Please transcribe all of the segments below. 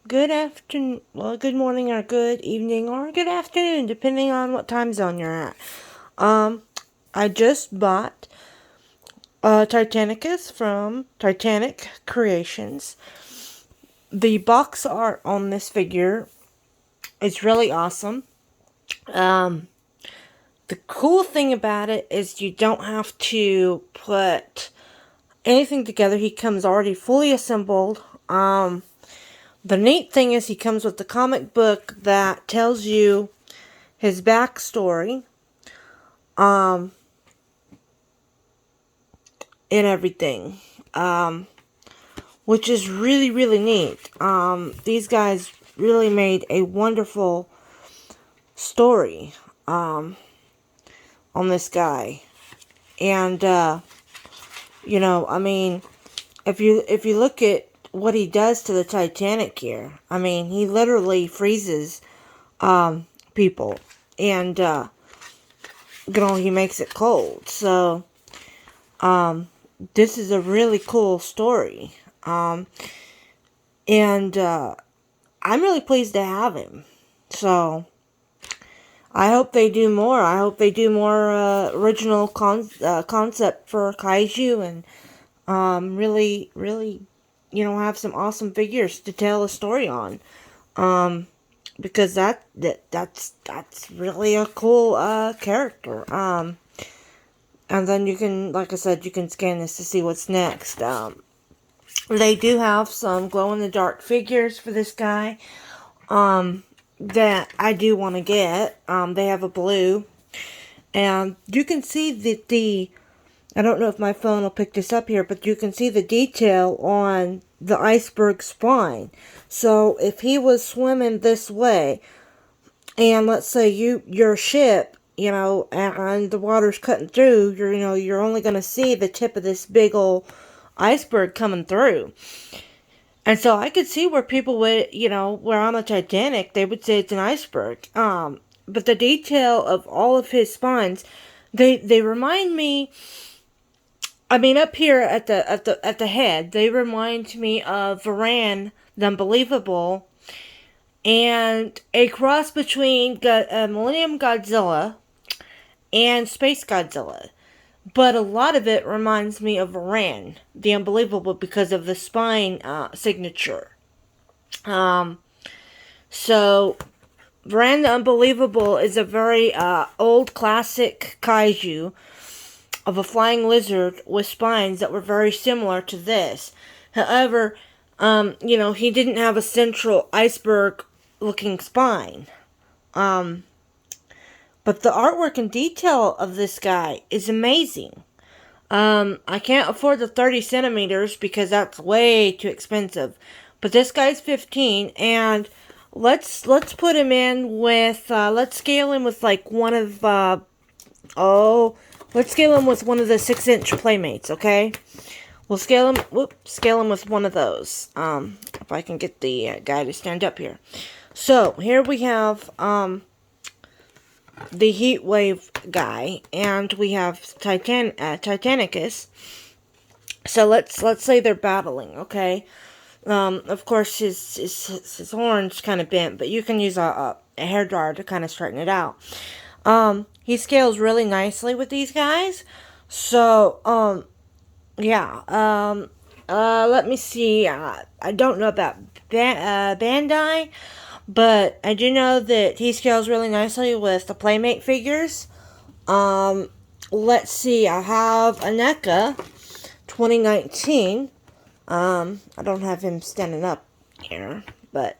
good afternoon, well, good morning or good evening or good afternoon, depending on what time zone you're at. I just bought Titanicus from Titanic Creations. The box art on this figure is really awesome. Um, the cool thing about it is you don't have to put anything together. He comes already fully assembled. The neat thing is he comes with the comic book that tells you his backstory, and everything, which is really, really neat. These guys really made a wonderful story, on this guy. And, I mean, if you look at what he does to the Titanic here, I mean, he literally freezes, people. And, he makes it cold. So, this is a really cool story. And I'm really pleased to have him. So, I hope they do more. I hope they do more original concept for Kaiju, and really, really, have some awesome figures to tell a story on. Because that's really a cool character. And then you can, like I said, you can scan this to see what's next. They do have some glow-in-the-dark figures for this guy, that I do want to get. They have a blue, and you can see that I don't know if my phone will pick this up here, but you can see the detail on the iceberg spine. So if he was swimming this way, and let's say your ship, and the water's cutting through, you're only going to see the tip of this big old iceberg coming through. And so I could see where people would, where on the Titanic, they would say it's an iceberg. But the detail of all of his spines, they remind me. I mean, up here at the head, they remind me of Varan, the Unbelievable, and a cross between Millennium Godzilla and Space Godzilla. But a lot of it reminds me of Varan, the Unbelievable, because of the spine signature. So, Varan the Unbelievable is a very old classic kaiju of a flying lizard with spines that were very similar to this. However, he didn't have a central iceberg-looking spine. But the artwork and detail of this guy is amazing. I can't afford the 30 centimeters because that's way too expensive. But this guy's 15, and let's put him in with, let's scale him with like one of, let's scale him with one of the 6-inch Playmates, okay? We'll scale him with one of those. If I can get the guy to stand up here. So, here we have, the heat wave guy, and we have Titanicus. So let's say they're battling, okay? Of course his horn's kind of bent, but you can use a hairdryer to kind of straighten it out. He scales really nicely with these guys. So yeah. Let me see. I don't know about Bandai. But I do know that he scales really nicely with the Playmate figures. Let's see. I have a NECA 2019. I don't have him standing up here, but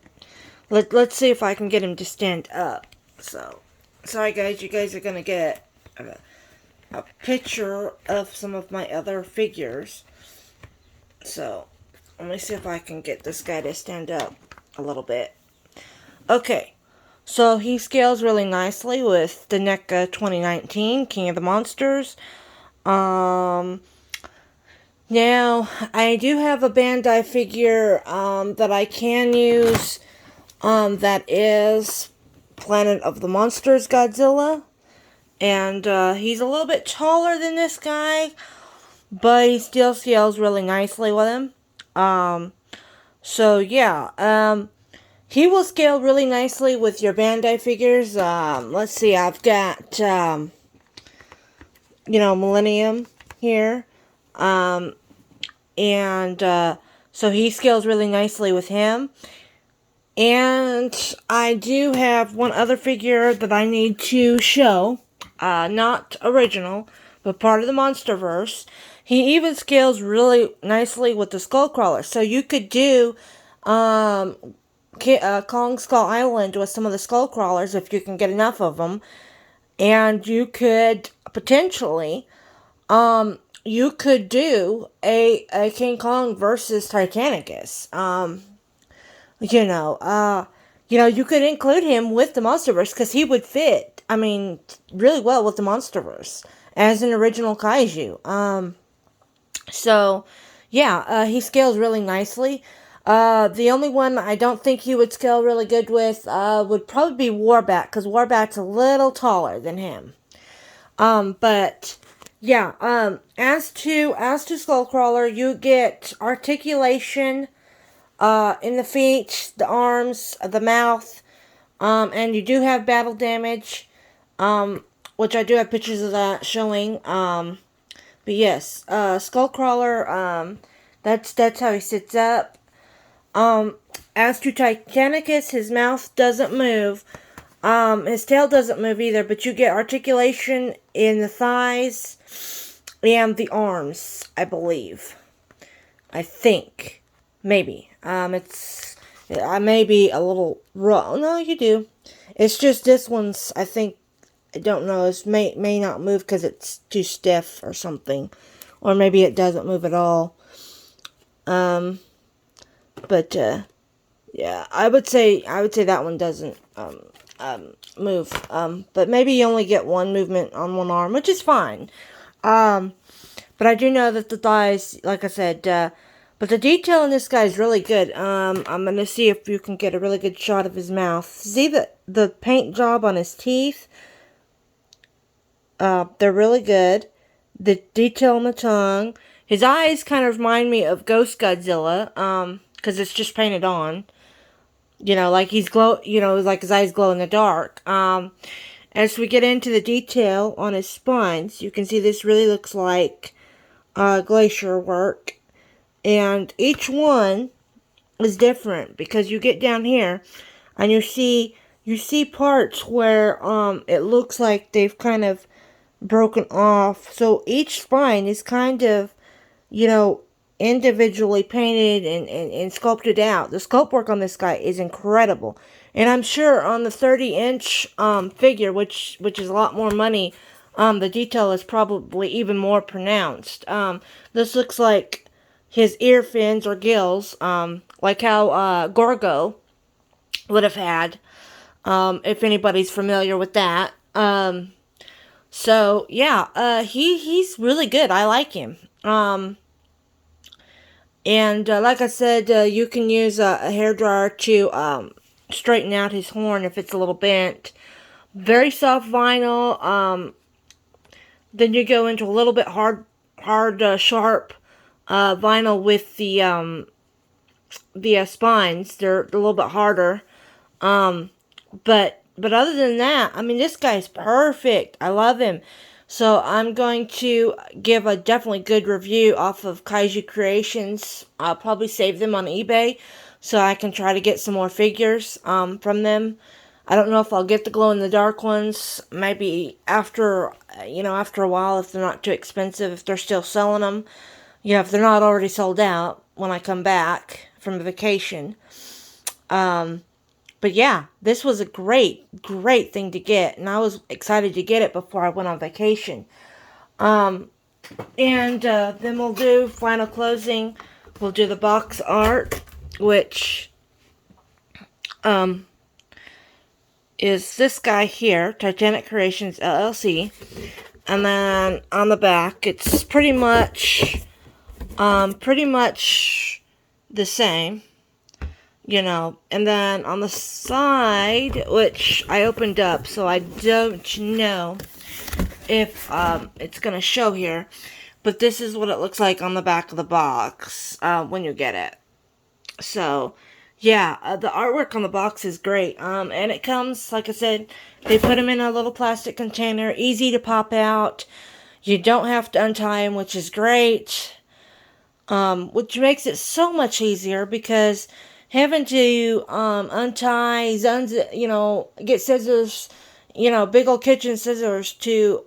let's see if I can get him to stand up. So, sorry guys, you guys are gonna get a picture of some of my other figures. So, let me see if I can get this guy to stand up a little bit. Okay, so he scales really nicely with the NECA 2019 King of the Monsters. Now, I do have a Bandai figure that I can use that is Planet of the Monsters Godzilla. And he's a little bit taller than this guy, but he still scales really nicely with him. So yeah, he will scale really nicely with your Bandai figures. Let's see, I've got Millennium here, and so he scales really nicely with him. And I do have one other figure that I need to show. Not original, but part of the Monsterverse. He even scales really nicely with the Skullcrawler. So you could do Kong Skull Island with some of the Skullcrawlers if you can get enough of them. And you could potentially, you could do a King Kong versus Titanicus. You could include him with the Monsterverse because he would fit, really well with the Monsterverse as an original kaiju. He scales really nicely. The only one I don't think he would scale really good with would probably be Warbat, because Warbat's a little taller than him. As to Skullcrawler, you get articulation in the feet, the arms, the mouth, and you do have battle damage, which I do have pictures of that showing. But yes, Skullcrawler, that's how he sits up. As to Titanicus, his mouth doesn't move. His tail doesn't move either, but you get articulation in the thighs and the arms, I believe. I think. Maybe. I may be a little wrong. No, you do. It's just this one's, I think, I don't know, it may not move because it's too stiff or something. Or maybe it doesn't move at all. Yeah, I would say that one doesn't, move. But maybe you only get one movement on one arm, which is fine. But I do know that the thighs, like I said, but the detail in this guy is really good. I'm going to see if you can get a really good shot of his mouth. See the paint job on his teeth? They're really good. The detail on the tongue. His eyes kind of remind me of Ghost Godzilla, because it's just painted on. Like he's like his eyes glow in the dark. As we get into the detail on his spines, you can see this really looks like glacier work. And each one is different because you get down here and you see parts where it looks like they've kind of broken off. So each spine is kind of, individually painted and sculpted out. The sculpt work on this guy is incredible. And I'm sure on the 30-inch figure, which is a lot more money, the detail is probably even more pronounced. This looks like his ear fins or gills, like how Gorgo would have had, if anybody's familiar with that. He's really good. I like him. Like I said, you can use a hairdryer to straighten out his horn if it's a little bent. Very soft vinyl. Then you go into a little bit hard, sharp vinyl with the spines. They're a little bit harder. But other than that, this guy's perfect. I love him. So I'm going to give a definitely good review off of Kaiju Creations. I'll probably save them on eBay so I can try to get some more figures from them. I don't know if I'll get the glow-in-the-dark ones. Maybe after a while, if they're not too expensive, if they're still selling them. If they're not already sold out when I come back from vacation. But yeah, this was a great thing to get. And I was excited to get it before I went on vacation. Then we'll do final closing. We'll do the box art, which is this guy here, Titanic Creations LLC. And then on the back, it's pretty much the same, and then on the side, which I opened up, so I don't know if it's gonna show here, but this is what it looks like on the back of the box when you get it. So, yeah, the artwork on the box is great. And it comes, like I said, they put them in a little plastic container, easy to pop out. You don't have to untie them, which is great. Which makes it so much easier because having to untie, get scissors, big old kitchen scissors to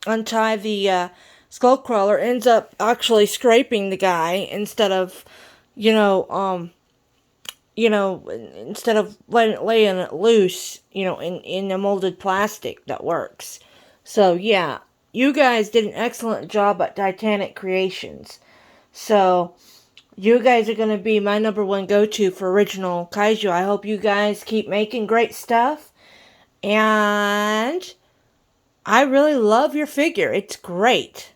untie the skull crawler ends up actually scraping the guy instead of, you know, um, instead of laying it loose, in the molded plastic that works. So yeah, you guys did an excellent job at Titanic Creations. So you guys are going to be my number one go-to for original kaiju. I hope you guys keep making great stuff. And I really love your figure. It's great.